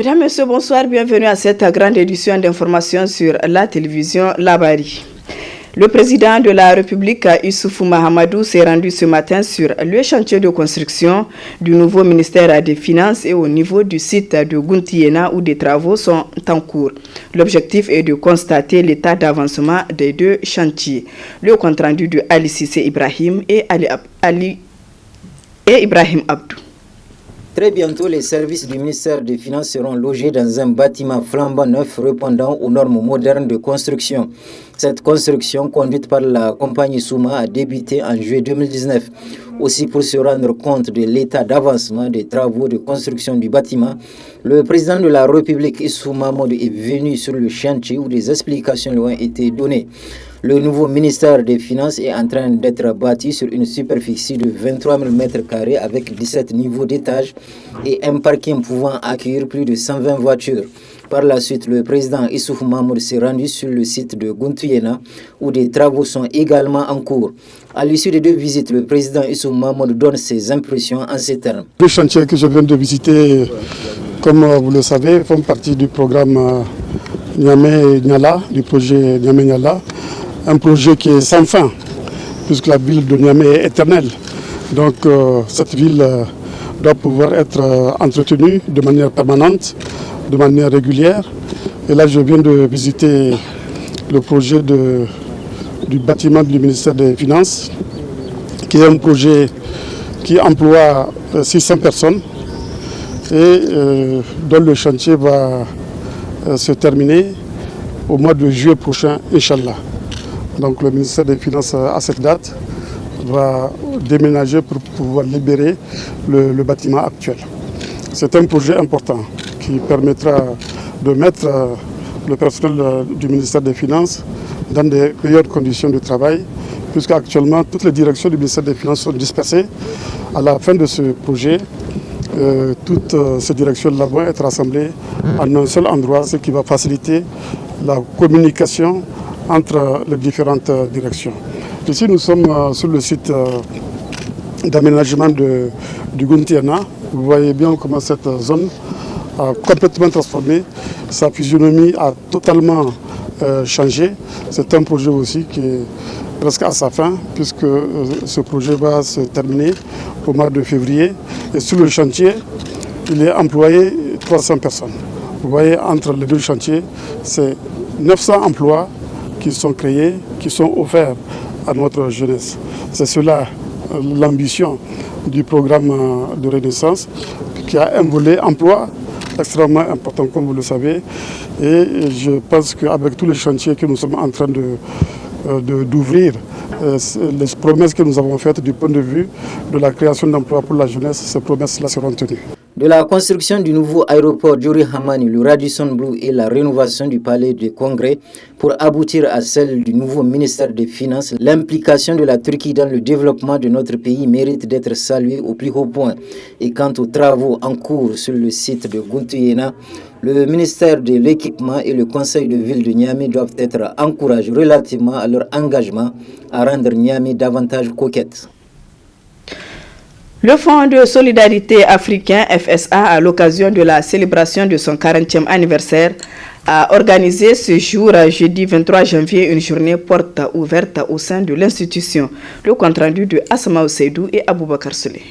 Mesdames, Messieurs, bonsoir, bienvenue à cette grande édition d'information sur la télévision Labari. Le président de la République, Issoufou Mahamadou, s'est rendu ce matin sur le chantier de construction du nouveau ministère des Finances et au niveau du site de Gountiena où des travaux sont en cours. L'objectif est de constater l'état d'avancement des deux chantiers. Le compte-rendu de Ali Sissé Ibrahim et Ibrahim Abdou. Très bientôt, les services du ministère des Finances seront logés dans un bâtiment flambant neuf répondant aux normes modernes de construction. Cette construction, conduite par la compagnie Souma, a débuté en juillet 2019. Aussi, pour se rendre compte de l'état d'avancement des travaux de construction du bâtiment, le président de la République, Issoufou Mahamadou, est venu sur le chantier où des explications lui ont été données. Le nouveau ministère des Finances est en train d'être bâti sur une superficie de 23 000 m² avec 17 niveaux d'étage et un parking pouvant accueillir plus de 120 voitures. Par la suite, le président Issoufou Mahamadou s'est rendu sur le site de Gountiena où des travaux sont également en cours. À l'issue des deux visites, le président Issoufou Mahamadou donne ses impressions en ces termes. Les chantiers que je viens de visiter, comme vous le savez, font partie du programme Niamey-Niala, du projet Niamey-Niala. Un projet qui est sans fin, puisque la ville de Niamey est éternelle. Donc cette ville doit pouvoir être entretenue de manière permanente, de manière régulière. Et là, je viens de visiter le projet du bâtiment du ministère des Finances, qui est un projet qui emploie 600 personnes et dont le chantier va se terminer au mois de juillet prochain, Inch'Allah. Donc le ministère des Finances, à cette date, va déménager pour pouvoir libérer le bâtiment actuel. C'est un projet important qui permettra de mettre le personnel du ministère des Finances dans des meilleures conditions de travail, puisqu'actuellement toutes les directions du ministère des Finances sont dispersées. À la fin de ce projet, toutes ces directions-là vont être rassemblées en un seul endroit, ce qui va faciliter la communication entre les différentes directions. Ici, nous sommes sur le site d'aménagement du Gountiena. Vous voyez bien comment cette zone a complètement transformé. Sa physionomie a totalement changé. C'est un projet aussi qui est presque à sa fin, puisque ce projet va se terminer au mois de février. Et sur le chantier, il est employé 300 personnes. Vous voyez, entre les deux chantiers, c'est 900 emplois qui sont créés, qui sont offerts à notre jeunesse. C'est cela l'ambition du programme de Renaissance, qui a un volet emploi extrêmement important, comme vous le savez. Et je pense qu'avec tous les chantiers que nous sommes en train d'ouvrir, les promesses que nous avons faites du point de vue de la création d'emplois pour la jeunesse, ces promesses-là seront tenues. De la construction du nouveau aéroport Djuri Hamani, le Radisson Blu et la rénovation du palais de congrès pour aboutir à celle du nouveau ministère des Finances, l'implication de la Turquie dans le développement de notre pays mérite d'être saluée au plus haut point. Et quant aux travaux en cours sur le site de Gountiena, le ministère de l'Équipement et le conseil de ville de Niamey doivent être encouragés relativement à leur engagement à rendre Niamey davantage coquette. Le Fonds de solidarité africain FSA, à l'occasion de la célébration de son 40e anniversaire, a organisé ce jour, jeudi 23 janvier, une journée porte ouverte au sein de l'institution. Le compte-rendu de Asma Seydou et Aboubakar Souley.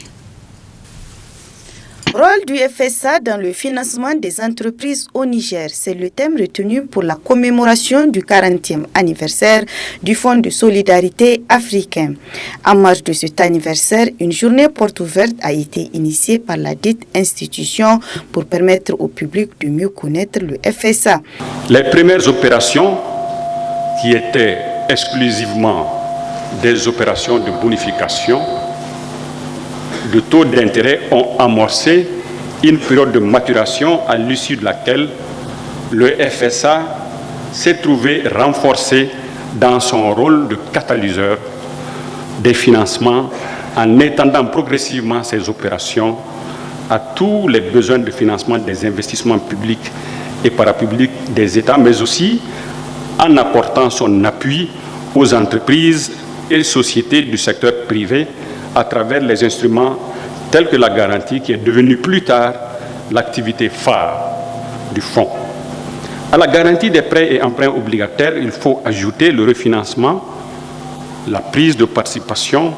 Rôle du FSA dans le financement des entreprises au Niger, c'est le thème retenu pour la commémoration du 40e anniversaire du Fonds de solidarité africain. En marge de cet anniversaire, une journée porte ouverte a été initiée par la dite institution pour permettre au public de mieux connaître le FSA. Les premières opérations, qui étaient exclusivement des opérations de bonification de taux d'intérêt, ont amorcé une période de maturation à l'issue de laquelle le FSA s'est trouvé renforcé dans son rôle de catalyseur des financements en étendant progressivement ses opérations à tous les besoins de financement des investissements publics et parapublics des États, mais aussi en apportant son appui aux entreprises et sociétés du secteur privé à travers les instruments tels que la garantie, qui est devenue plus tard l'activité phare du fonds. À la garantie des prêts et emprunts obligataires, il faut ajouter le refinancement, la prise de participation,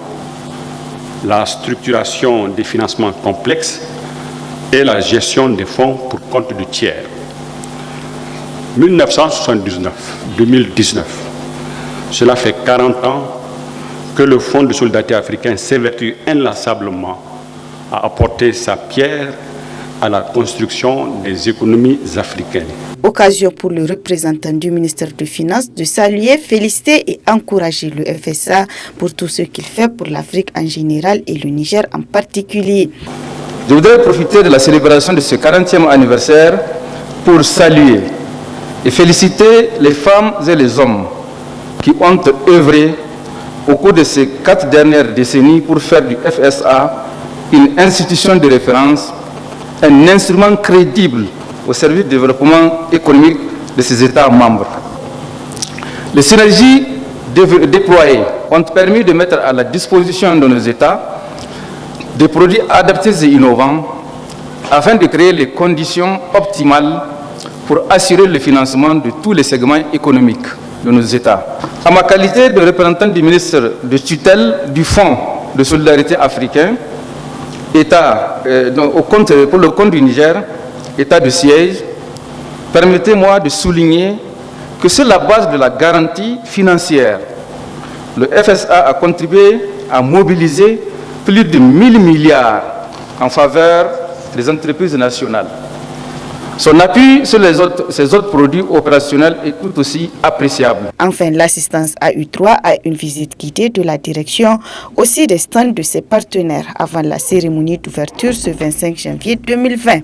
la structuration des financements complexes et la gestion des fonds pour compte de tiers. 1979-2019, cela fait 40 ans que le Fonds de solidarité africain s'évertue inlassablement à apporter sa pierre à la construction des économies africaines. Occasion pour le représentant du ministère des Finances de saluer, féliciter et encourager le FSA pour tout ce qu'il fait pour l'Afrique en général et le Niger en particulier. Je voudrais profiter de la célébration de ce 40e anniversaire pour saluer et féliciter les femmes et les hommes qui ont œuvré au cours de ces 4 dernières décennies pour faire du FSA une institution de référence, un instrument crédible au service du développement économique de ses États membres. Les synergies déployées ont permis de mettre à la disposition de nos États des produits adaptés et innovants afin de créer les conditions optimales pour assurer le financement de tous les segments économiques de nos États. En ma qualité de représentant du ministre de tutelle du Fonds de solidarité africain, État, pour le compte du Niger, État de siège, permettez-moi de souligner que sur la base de la garantie financière, le FSA a contribué à mobiliser plus de 1000 milliards en faveur des entreprises nationales. Son appui sur ces autres produits opérationnels est tout aussi appréciable. Enfin, l'assistance a eu droit à une visite guidée de la direction, aussi des stands de ses partenaires avant la cérémonie d'ouverture ce 25 janvier 2020.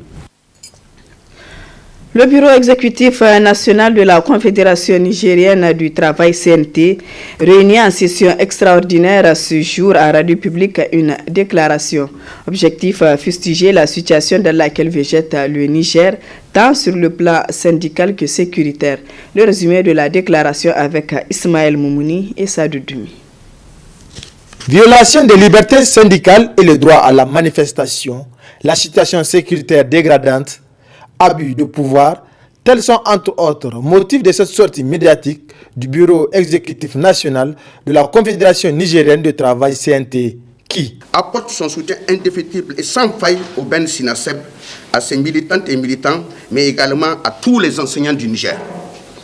Le bureau exécutif national de la Confédération nigérienne du travail CNT réunit en session extraordinaire ce jour à Radio Publique une déclaration. Objectif fustiger la situation dans laquelle végète le Niger, tant sur le plan syndical que sécuritaire. Le résumé de la déclaration avec Ismaël Moumouni et Sadou Doumi. Violation des libertés syndicales et le droit à la manifestation, la situation sécuritaire dégradante, abus de pouvoir, tels sont entre autres motifs de cette sortie médiatique du Bureau exécutif national de la Confédération nigérienne de travail CNT qui apporte son soutien indéfectible et sans faille au Ben Sinaseb, à ses militantes et militants, mais également à tous les enseignants du Niger.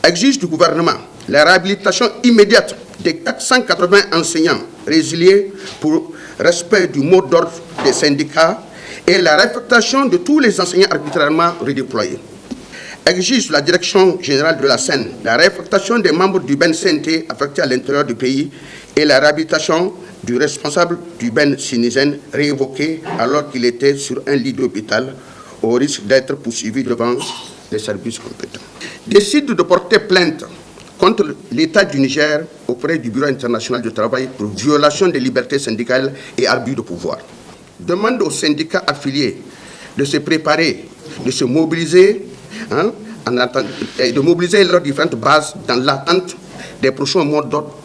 Exige du gouvernement la réhabilitation immédiate des 480 enseignants résiliés pour respect du mot d'ordre des syndicats et la réaffectation de tous les enseignants arbitrairement redéployés. Exige la direction générale de la Seine la réaffectation des membres du Ben CNT affectés à l'intérieur du pays et la réhabilitation du responsable du Ben Sinisen réévoqué alors qu'il était sur un lit d'hôpital au risque d'être poursuivi devant les services compétents. Décide de porter plainte contre l'État du Niger auprès du Bureau international du travail pour violation des libertés syndicales et abus de pouvoir. Demande aux syndicats affiliés de se préparer, de se mobiliser, de mobiliser leurs différentes bases dans l'attente des prochains mois d'ordre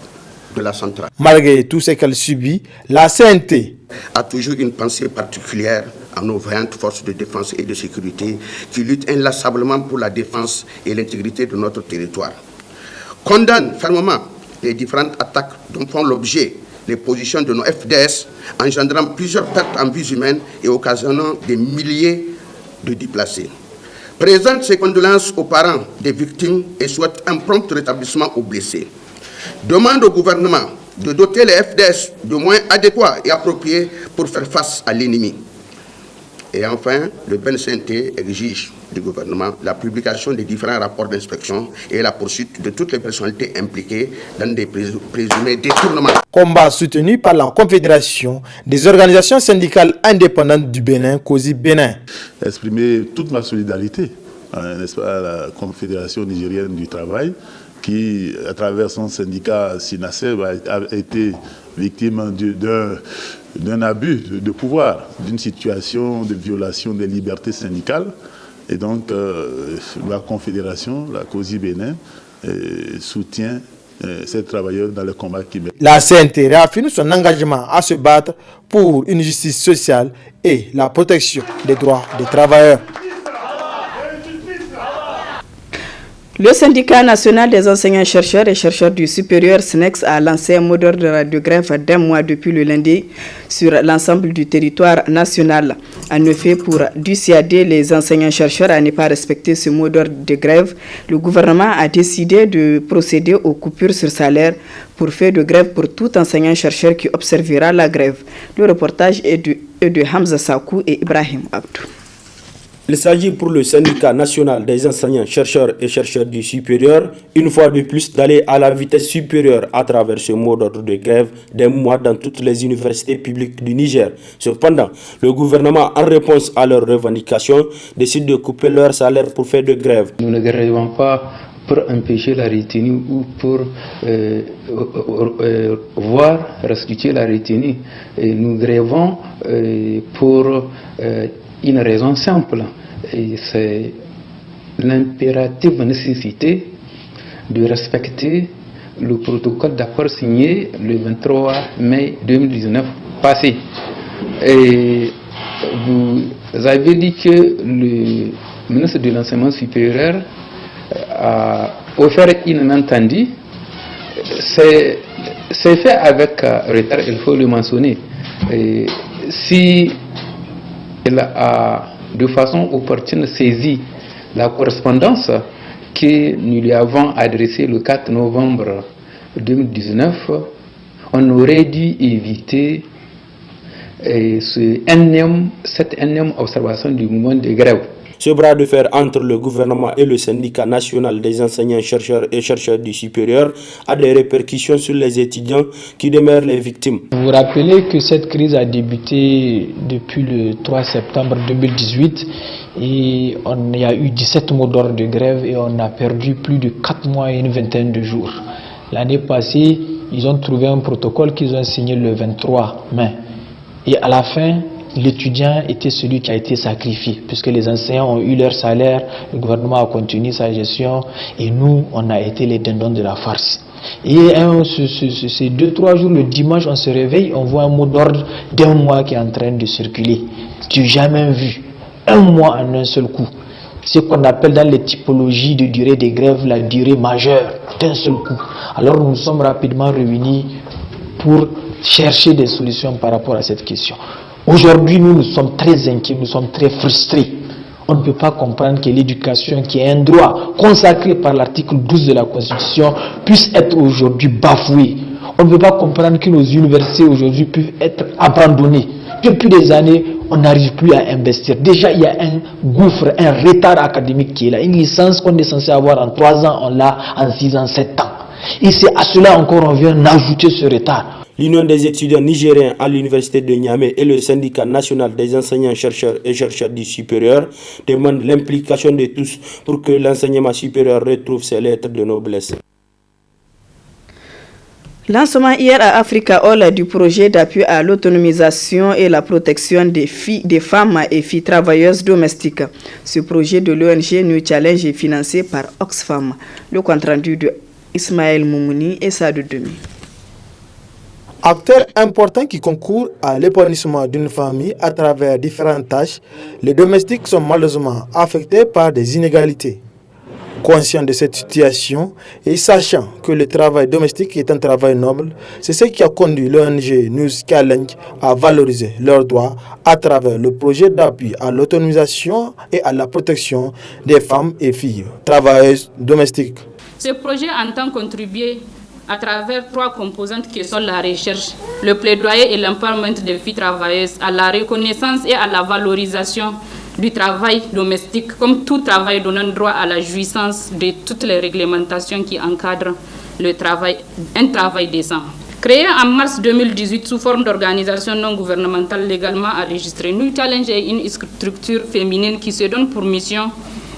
de la centrale. Malgré tout ce qu'elle subit, la CNT a toujours une pensée particulière à nos vaillantes forces de défense et de sécurité qui luttent inlassablement pour la défense et l'intégrité de notre territoire. Condamne fermement les différentes attaques dont font l'objet les positions de nos FDS, engendrant plusieurs pertes en vies humaines et occasionnant des milliers de déplacés. Présente ses condoléances aux parents des victimes et souhaite un prompt rétablissement aux blessés. Demande au gouvernement de doter les FDS de moyens adéquats et appropriés pour faire face à l'ennemi. Et enfin, le BNCNT exige du gouvernement la publication des différents rapports d'inspection et la poursuite de toutes les personnalités impliquées dans des présumés détournements. Combat soutenu par la Confédération des organisations syndicales indépendantes du Bénin, COSI Bénin. Exprimer toute ma solidarité, n'est-ce pas, à la Confédération nigérienne du travail, qui, à travers son syndicat SINASEB, a été victime d'un abus de pouvoir, d'une situation de violation des libertés syndicales. Et donc, la Confédération, la COSI Bénin, soutient ces travailleurs dans le combat qui mènent. La CNT réaffirme son engagement à se battre pour une justice sociale et la protection des droits des travailleurs. Le syndicat national des enseignants-chercheurs et chercheurs du supérieur SNEX a lancé un mot d'ordre de grève d'un mois depuis le lundi sur l'ensemble du territoire national. En effet, pour dissuader les enseignants-chercheurs à ne pas respecter ce mot d'ordre de grève, le gouvernement a décidé de procéder aux coupures sur salaire pour faire de grève pour tout enseignant-chercheur qui observera la grève. Le reportage est de Hamza Sakou et Ibrahim Abdou. Il s'agit pour le syndicat national des enseignants, chercheurs et chercheurs du supérieur, une fois de plus, d'aller à la vitesse supérieure à travers ce mot d'ordre de grève d'un mois dans toutes les universités publiques du Niger. Cependant, le gouvernement, en réponse à leurs revendications, décide de couper leur salaire pour faire de grève. Nous ne grèvons pas pour empêcher la retenue ou pour restituer la retenue. Et nous grèvons pour une raison simple, et c'est l'impérative nécessité de respecter le protocole d'accord signé le 23 mai 2019 passé. Et vous avez dit que le ministre de l'enseignement supérieur a offert une main tendue. C'est fait avec retard, il faut le mentionner. Et si il a de façon opportune saisi la correspondance que nous lui avons adressée le 4 novembre 2019, on aurait dû éviter cette énième observation du mouvement de grève. Ce bras de fer entre le gouvernement et le syndicat national des enseignants, chercheurs et chercheurs du supérieur a des répercussions sur les étudiants qui demeurent les victimes. Vous vous rappelez que cette crise a débuté depuis le 3 septembre 2018 et il y a eu 17 mots d'ordre de grève et on a perdu plus de 4 mois et une vingtaine de jours. L'année passée, ils ont trouvé un protocole qu'ils ont signé le 23 mai. Et à la fin, l'étudiant était celui qui a été sacrifié, puisque les enseignants ont eu leur salaire, le gouvernement a continué sa gestion, et nous, on a été les dindons de la farce. Et ces 2-3 jours, le dimanche, on se réveille, on voit un mot d'ordre d'un mois qui est en train de circuler. Tu n'as jamais vu un mois en un seul coup. Ce qu'on appelle dans les typologies de durée des grèves la durée majeure d'un seul coup. Alors nous sommes rapidement réunis pour chercher des solutions par rapport à cette question. Aujourd'hui, nous sommes très inquiets, nous sommes très frustrés. On ne peut pas comprendre que l'éducation, qui est un droit consacré par l'article 12 de la Constitution, puisse être aujourd'hui bafouée. On ne peut pas comprendre que nos universités aujourd'hui peuvent être abandonnées. Depuis des années, on n'arrive plus à investir. Déjà, il y a un gouffre, un retard académique qui est là. Une licence qu'on est censé avoir en 3 ans, on l'a en 6 ans, 7 ans. Et c'est à cela encore on vient ajouter ce retard. L'Union des étudiants nigériens à l'université de Niamey et le syndicat national des enseignants, chercheurs et chercheurs du supérieur demandent l'implication de tous pour que l'enseignement supérieur retrouve ses lettres de noblesse. Lancement hier à Africa All du projet d'appui à l'autonomisation et la protection des femmes et filles travailleuses domestiques. Ce projet de l'ONG New Challenge est financé par Oxfam. Le compte-rendu de Ismaël Moumouni et Sadou Demi. Acteurs importants qui concourent à l'épanouissement d'une famille à travers différentes tâches, les domestiques sont malheureusement affectés par des inégalités. Conscient de cette situation et sachant que le travail domestique est un travail noble, c'est ce qui a conduit l'ONG New Challenge à valoriser leurs droits à travers le projet d'appui à l'autonomisation et à la protection des femmes et filles travailleuses domestiques. Ce projet entend contribuer à travers 3 composantes qui sont la recherche, le plaidoyer et l'empowerment des filles travailleuses, à la reconnaissance et à la valorisation du travail domestique comme tout travail donnant droit à la jouissance de toutes les réglementations qui encadrent le travail, un travail décent. Créé en mars 2018 sous forme d'organisation non gouvernementale légalement enregistrée, New Challenge est une structure féminine qui se donne pour mission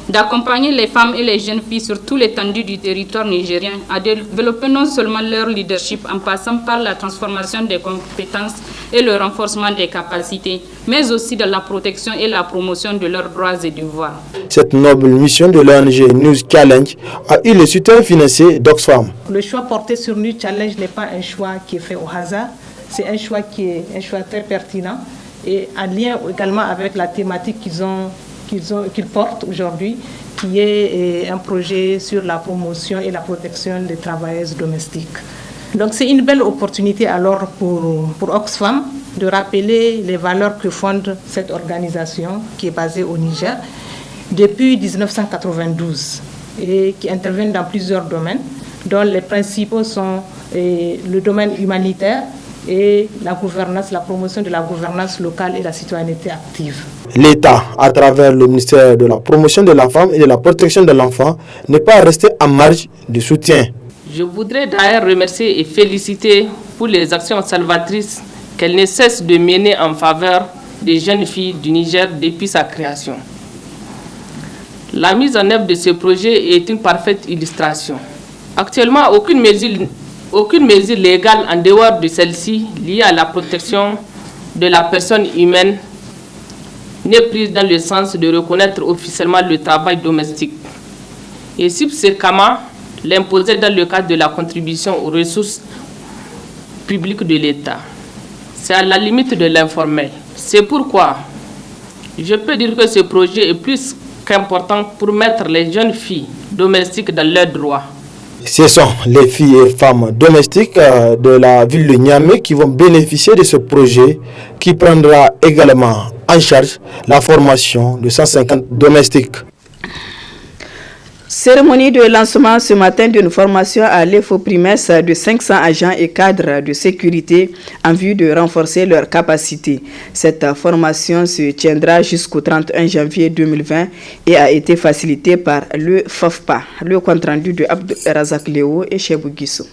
d'accompagner les femmes et les jeunes filles sur tout l'étendue du territoire nigérien à développer non seulement leur leadership en passant par la transformation des compétences et le renforcement des capacités, mais aussi de la protection et la promotion de leurs droits et devoirs. Cette noble mission de l'ONG New Challenge a eu le soutien financier d'Oxfam. Le choix porté sur New Challenge n'est pas un choix qui est fait au hasard, c'est un choix qui est un choix très pertinent et en lien également avec la thématique qu'ils portent aujourd'hui, qui est un projet sur la promotion et la protection des travailleuses domestiques. Donc c'est une belle opportunité alors pour Oxfam de rappeler les valeurs que fonde cette organisation qui est basée au Niger depuis 1992 et qui intervient dans plusieurs domaines, dont les principaux sont le domaine humanitaire et la gouvernance, la promotion de la gouvernance locale et la citoyenneté active. L'État, à travers le ministère de la promotion de la femme et de la protection de l'enfant, n'est pas resté en marge de soutien. Je voudrais d'ailleurs remercier et féliciter pour les actions salvatrices qu'elle ne cesse de mener en faveur des jeunes filles du Niger depuis sa création. La mise en œuvre de ce projet est une parfaite illustration. Actuellement, aucune mesure légale en dehors de celle-ci liée à la protection de la personne humaine n'est prise dans le sens de reconnaître officiellement le travail domestique et subséquemment l'imposer dans le cadre de la contribution aux ressources publiques de l'État. C'est à la limite de l'informel. C'est pourquoi je peux dire que ce projet est plus qu'important pour mettre les jeunes filles domestiques dans leurs droits. Ce sont les filles et femmes domestiques de la ville de Niamey qui vont bénéficier de ce projet qui prendra également en charge la formation de 150 domestiques. Cérémonie de lancement ce matin d'une formation à l'EFOPRIMES de 500 agents et cadres de sécurité en vue de renforcer leurs capacités. Cette formation se tiendra jusqu'au 31 janvier 2020 et a été facilitée par le FAFPA. Le compte-rendu de Abdou Razak Léo et Chebou Guissou.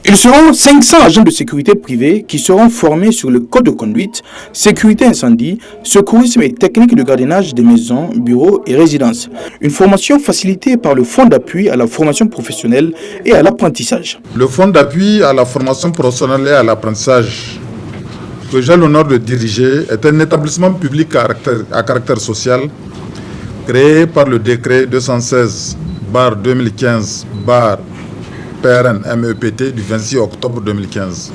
Ils seront 500 agents de sécurité privés qui seront formés sur le code de conduite, sécurité incendie, secourisme et technique de gardiennage des maisons, bureaux et résidences. Une formation facilitée par le Fonds d'appui à la formation professionnelle et à l'apprentissage. Le Fonds d'appui à la formation professionnelle et à l'apprentissage que j'ai l'honneur de diriger est un établissement public à caractère social créé par le décret 216/2015 PRN-MEPT du 26 octobre 2015,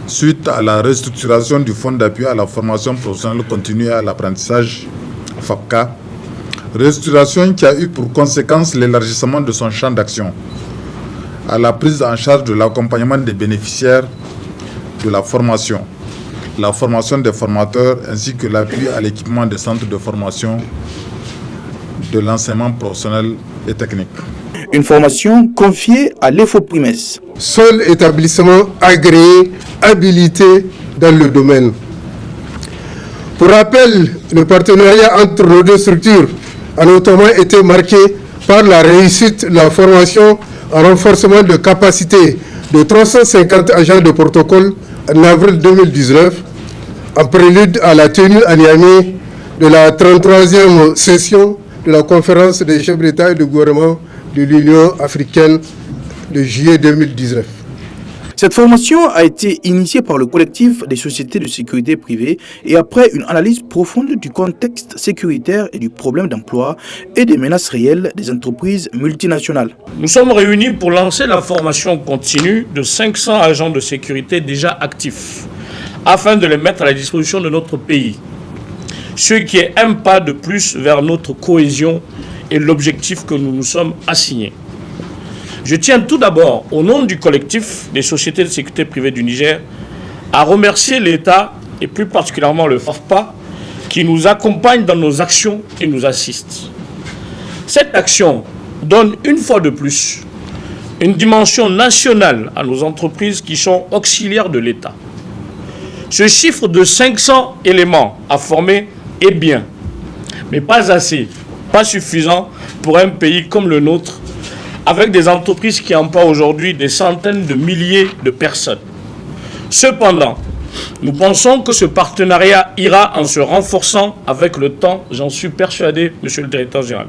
suite à la restructuration du Fonds d'appui à la formation professionnelle continue et à l'apprentissage, FAPCA, restructuration qui a eu pour conséquence l'élargissement de son champ d'action, à la prise en charge de l'accompagnement des bénéficiaires de la formation des formateurs ainsi que l'appui à l'équipement des centres de formation de l'enseignement professionnel et technique. Une formation confiée à l'EFOPRIMES. Seul établissement agréé, habilité dans le domaine. Pour rappel, le partenariat entre nos deux structures a notamment été marqué par la réussite de la formation en renforcement de capacité de 350 agents de protocole en avril 2019, en prélude à la tenue à Niamey de la 33e session de la conférence des chefs d'État et de gouvernement de l'Union africaine de juillet 2019. Cette formation a été initiée par le collectif des sociétés de sécurité privée et après une analyse profonde du contexte sécuritaire et du problème d'emploi et des menaces réelles des entreprises multinationales. Nous sommes réunis pour lancer la formation continue de 500 agents de sécurité déjà actifs afin de les mettre à la disposition de notre pays, ce qui est un pas de plus vers notre cohésion et l'objectif que nous nous sommes assignés. Je tiens tout d'abord, au nom du collectif des sociétés de sécurité privée du Niger, à remercier l'État et plus particulièrement le FAFPA qui nous accompagne dans nos actions et nous assiste. Cette action donne une fois de plus une dimension nationale à nos entreprises qui sont auxiliaires de l'État. Ce chiffre de 500 éléments à former est bien, mais pas assez. Pas suffisant pour un pays comme le nôtre, avec des entreprises qui emploient aujourd'hui des centaines de milliers de personnes. Cependant, nous pensons que ce partenariat ira en se renforçant avec le temps, j'en suis persuadé, Monsieur le Directeur Général.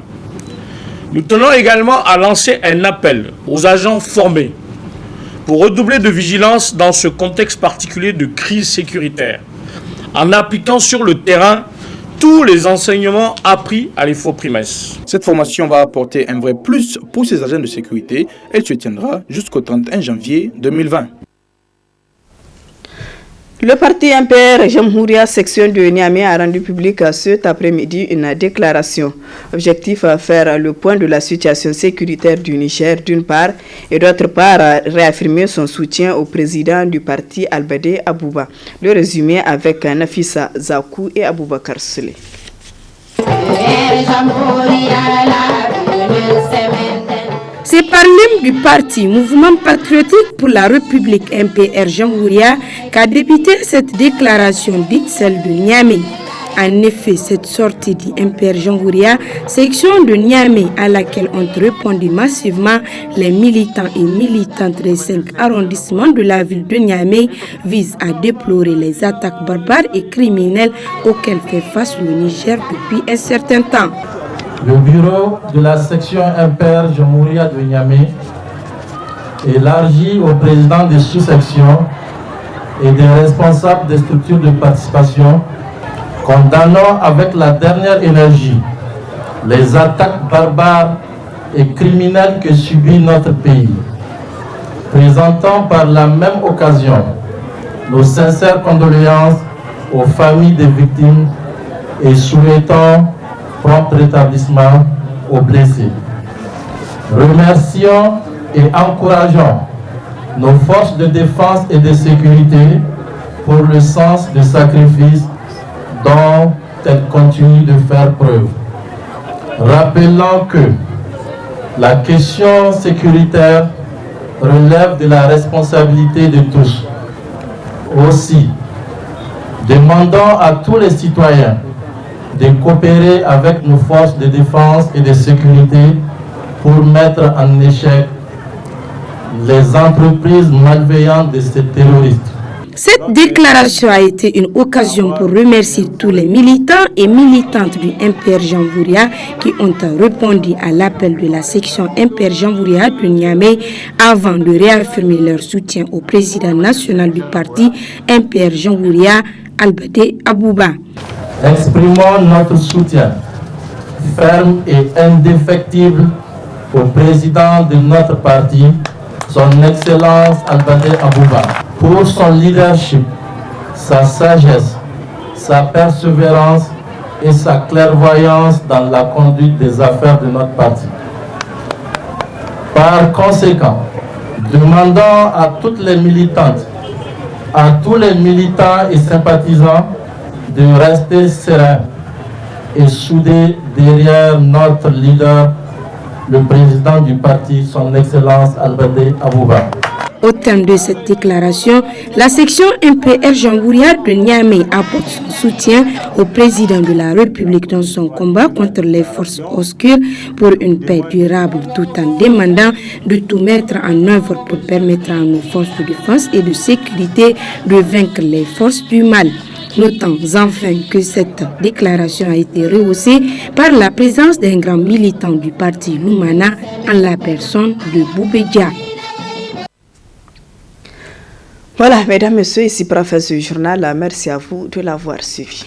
Nous tenons également à lancer un appel aux agents formés pour redoubler de vigilance dans ce contexte particulier de crise sécuritaire, en appliquant sur le terrain tous les enseignements appris à l'EFOPRIMES. Cette formation va apporter un vrai plus pour ces agents de sécurité. Elle se tiendra jusqu'au 31 janvier 2020. Le parti MPR Jamhouria section de Niamey a rendu public cet après-midi une déclaration. Objectif faire le point de la situation sécuritaire du Niger d'une part et d'autre part réaffirmer son soutien au président du parti Albade Abouba. Le résumé avec Nafissa Zakou et Aboubakar Sule. C'est par l'hymne du parti Mouvement patriotique pour la République MPR Jamhouria qu'a débuté cette déclaration dite celle de Niamey. En effet, cette sortie du MPR Jamhouria, section de Niamey à laquelle ont répondu massivement les militants et militantes des 5 arrondissements de la ville de Niamey, vise à déplorer les attaques barbares et criminelles auxquelles fait face le Niger depuis un certain temps. Le bureau de la section MPR Jamhouria de Niamey, élargi au président des sous-sections et des responsables des structures de participation, condamnant avec la dernière énergie les attaques barbares et criminelles que subit notre pays, présentant par la même occasion nos sincères condoléances aux familles des victimes et souhaitant prompt rétablissement aux blessés. Remercions et encourageons nos forces de défense et de sécurité pour le sens de sacrifice dont elles continuent de faire preuve. Rappelant que la question sécuritaire relève de la responsabilité de tous. Aussi, demandons à tous les citoyens de coopérer avec nos forces de défense et de sécurité pour mettre en échec les entreprises malveillantes de ces terroristes. Cette déclaration a été une occasion pour remercier tous les militants et militantes du MPR Jamhouria qui ont répondu à l'appel de la section MPR Jamhouria de Niamey avant de réaffirmer leur soutien au président national du parti MPR Jamhouria, Albade Abouba. Exprimons notre soutien ferme et indéfectible au président de notre parti, son Excellence Albade Abouba, pour son leadership, sa sagesse, sa persévérance et sa clairvoyance dans la conduite des affaires de notre parti. Par conséquent, demandons à toutes les militantes, à tous les militants et sympathisants de rester sereins et soudés derrière notre leader, le président du parti, son Excellence Albade Abouba. Au terme de cette déclaration, la section MPR Jamhouria de Niamey apporte son soutien au président de la République dans son combat contre les forces obscures pour une paix durable, tout en demandant de tout mettre en œuvre pour permettre à nos forces de défense et de sécurité de vaincre les forces du mal. Notons enfin que cette déclaration a été rehaussée par la présence d'un grand militant du parti Lumana en la personne de Boubédia. Voilà, mesdames, messieurs, ici pour la fin du journal. Merci à vous de l'avoir suivi.